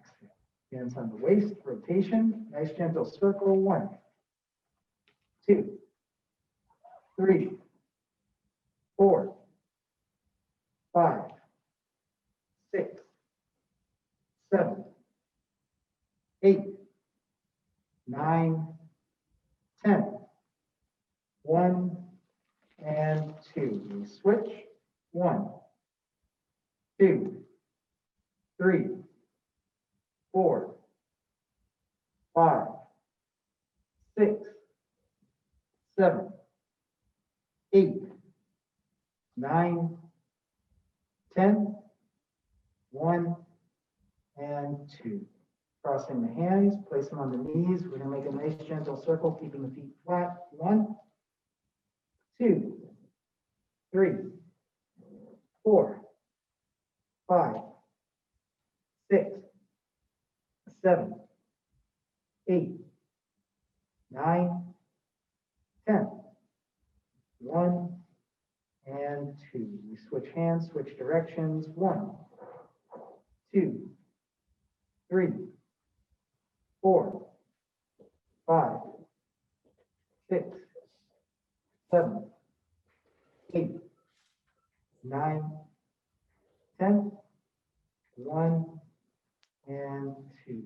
exhale. Hands on the waist, rotation, nice gentle circle. 1, 2, 3, 4, 5, 6, 7, 8, 9, 10. 1 and 2. We switch. 1, 2, 3, 4, 5, 6, 7, 8, 9, 10. 1 and 2. Crossing the hands, place them on the knees. We're going to make a nice gentle circle, keeping the feet flat. 1, 2, 3, 4, 5, 6, 7, 8, 9, 10. 1 and 2. We switch hands, switch directions. 1, 2, 3, 4, 5, 6, 7, 8, 9, 10. 1 and 2.